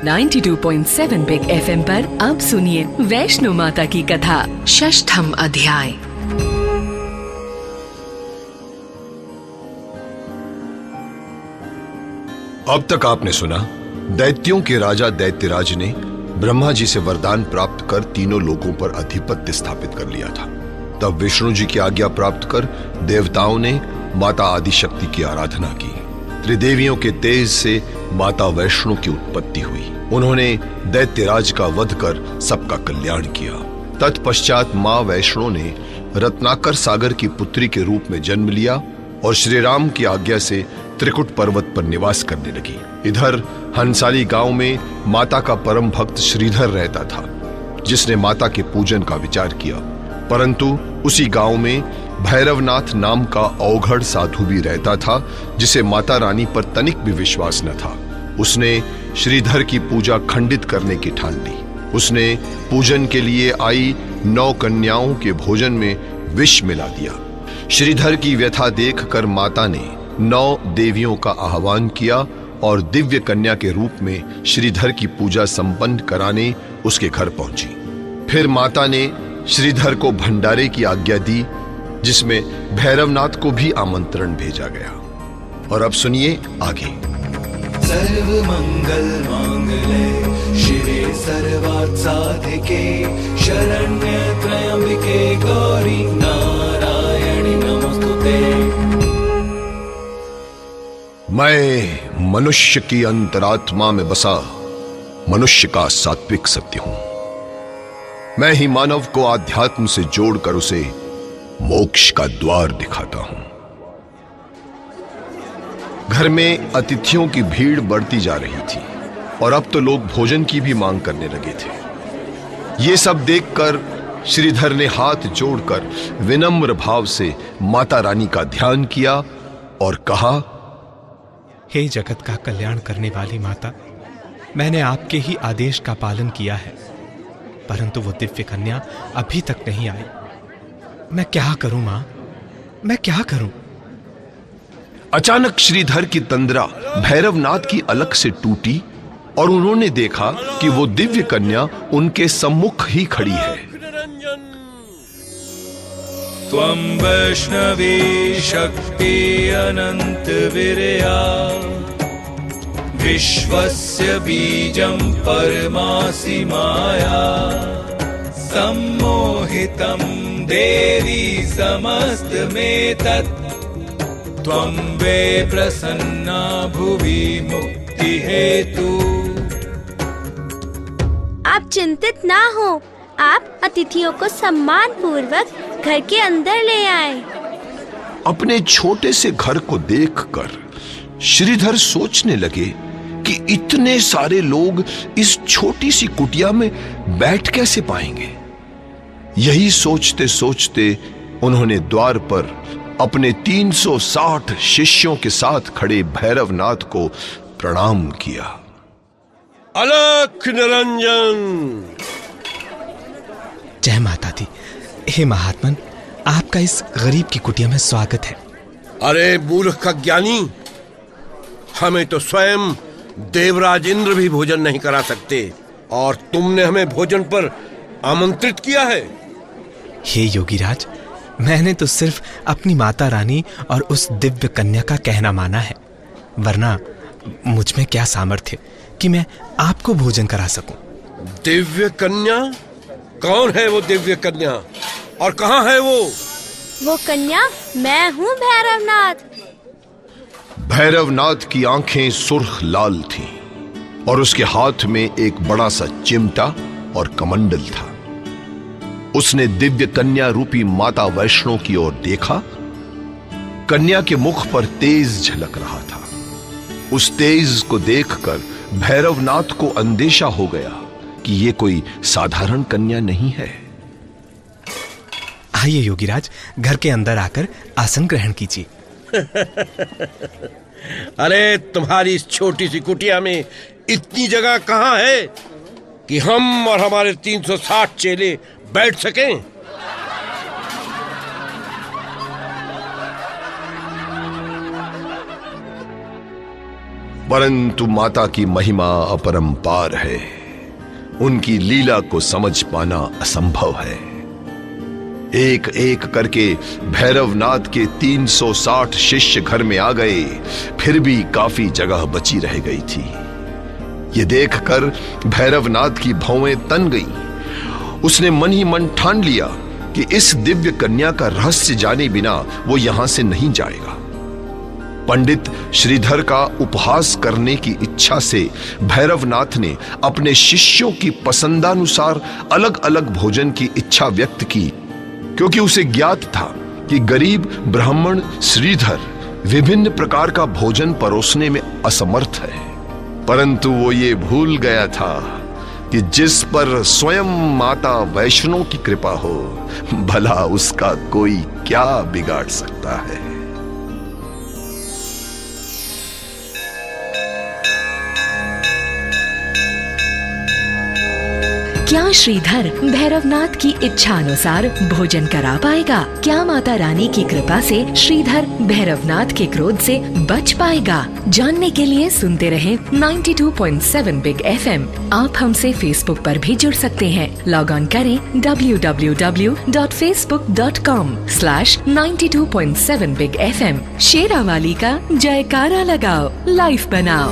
92.7 big FM पर अब सुनिए वैष्णो माता की कथा, षष्ठम अध्याय। अब तक आपने सुना, दैत्यों के राजा दैत्यराज ने ब्रह्मा जी से वरदान प्राप्त कर तीनों लोकों पर अधिपत्य स्थापित कर लिया था। तब विष्णु जी की आज्ञा प्राप्त कर देवताओं ने माता आदिशक्ति की आराधना की। त्रिदेवियों के तेज से माता वैष्णो की उत्पत्ति हुई। उन्होंने दैत्यराज का वध कर सबका कल्याण किया। तत्पश्चात मां वैष्णो ने रत्नाकर सागर की पुत्री के रूप में जन्म लिया और श्री राम की आज्ञा से त्रिकुट पर्वत पर निवास करने लगी। इधर हंसाली गांव में माता का परम भक्त श्रीधर रहता था, जिसने माता के पूजन का विचार किया। परंतु उसी गांव में भैरवनाथ नाम का अवघड़ साधु भी रहता था, जिसे माता रानी पर तनिक भी विश्वास न था। उसने श्रीधर की पूजा खंडित करने की ठान ली। उसने पूजन के लिए आई 9 कन्याओं के भोजन में विष मिला दिया। श्रीधर की व्यथा देखकर माता ने 9 देवियों का आह्वान किया और दिव्य कन्या के रूप में श्रीधर की पूजा संपन्न कराने उसके घर पहुंची। फिर माता ने श्रीधर को भंडारे की आज्ञा दी, जिसमें भैरवनाथ को भी आमंत्रण भेजा गया। और अब सुनिए आगे। सर्व मंगल मांगल्ये शिवे सर्वार्थ साधिके शरण्य त्र्यंबके गौरी नारायणी नमोस्तुते। मैं मनुष्य की अंतरात्मा में बसा मनुष्य का सात्विक सत्य हूं। मैं ही मानव को आध्यात्म से जोड़कर उसे मोक्ष का द्वार दिखाता हूं। घर में अतिथियों की भीड़ बढ़ती जा रही थी और अब तो लोग भोजन की भी मांग करने लगे थे। ये सब देखकर श्रीधर ने हाथ जोड़कर विनम्र भाव से माता रानी का ध्यान किया और कहा, हे जगत का कल्याण करने वाली माता, मैंने आपके ही आदेश का पालन किया है, परंतु वो दिव्य कन्या अभी तक नहीं आई। मैं क्या करूं मां, मैं क्या करूं? अचानक श्रीधर की तंद्रा भैरवनाथ की अलग से टूटी और उन्होंने देखा कि वो दिव्य कन्या उनके सम्मुख ही खड़ी है। त्वं वैष्णवी शक्ति अनंत विरया विश्वस्य बीजं परमासि माया सम्मोहितं देवी समस्तमेतत् त्वं वे प्रसन्ना भुवि मुक्ति हेतु। आप चिंतित ना हो, आप अतिथियों को सम्मान पूर्वक घर के अंदर ले आए। अपने छोटे से घर को देखकर श्रीधर सोचने लगे कि इतने सारे लोग इस छोटी सी कुटिया में बैठ कैसे पाएंगे। यही सोचते सोचते उन्होंने द्वार पर अपने 360 शिष्यों के साथ खड़े भैरवनाथ को प्रणाम किया। अलख निरंजन। जय माता दी। हे महात्मन, आपका इस गरीब की कुटिया में स्वागत है। अरे मूर्ख का ज्ञानी, हमें तो स्वयं देवराज इंद्र भी भोजन नहीं करा सकते और तुमने हमें भोजन पर आमंत्रित किया है। हे योगीराज, मैंने तो सिर्फ अपनी माता रानी और उस दिव्य कन्या का कहना माना है, वरना मुझ में क्या सामर्थ्य कि मैं आपको भोजन करा सकूं। दिव्य कन्या? कौन है वो दिव्य कन्या और कहां है वो? वो कन्या मैं हूँ भैरवनाथ। भैरवनाथ की आंखें सुर्ख लाल थीं और उसके हाथ में एक बड़ा सा चिमटा और कमंडल था। उसने दिव्य कन्या रूपी माता वैष्णो की ओर देखा। कन्या के मुख पर तेज झलक रहा था। उस तेज को देखकर भैरवनाथ को अंदेशा हो गया कि ये कोई साधारण कन्या नहीं है। आइए योगीराज, घर के अंदर आकर आसन ग्रहण कीजिए। अरे तुम्हारी इस छोटी सी कुटिया में इतनी जगह कहां है कि हम और हमारे 360 चेले बैठ सकें? परंतु माता की महिमा अपरंपार है, उनकी लीला को समझ पाना असंभव है। एक एक करके भैरवनाथ के 360 शिष्य घर में आ गए, फिर भी काफी जगह बची रह गई थी। ये देखकर भैरवनाथ की भौवें तन गईं। उसने मन ही मन ठान लिया कि इस दिव्य कन्या का रहस्य जाने बिना वो यहां से नहीं जाएगा। पंडित श्रीधर का उपहास करने की इच्छा से भैरवनाथ ने अपने शिष्यों की पसंदानुसार अलग अलग भोजन की इच्छा व्यक्त की, क्योंकि उसे ज्ञात था कि गरीब ब्राह्मण श्रीधर विभिन्न प्रकार का भोजन परोसने में असमर्थ है। परंतु वो ये भूल गया था कि जिस पर स्वयं माता वैष्णो की कृपा हो, भला उसका कोई क्या बिगाड़ सकता है। क्या श्रीधर भैरवनाथ की इच्छा अनुसार भोजन करा पाएगा? क्या माता रानी की कृपा से श्रीधर भैरवनाथ के क्रोध से बच पाएगा? जानने के लिए सुनते रहें 92.7 बिग FM। आप हमसे फेसबुक पर भी जुड़ सकते हैं। लॉग ऑन करें www.facebook.com/92.7 बिग FM। शेरावाली का जयकारा लगाओ, लाइफ बनाओ।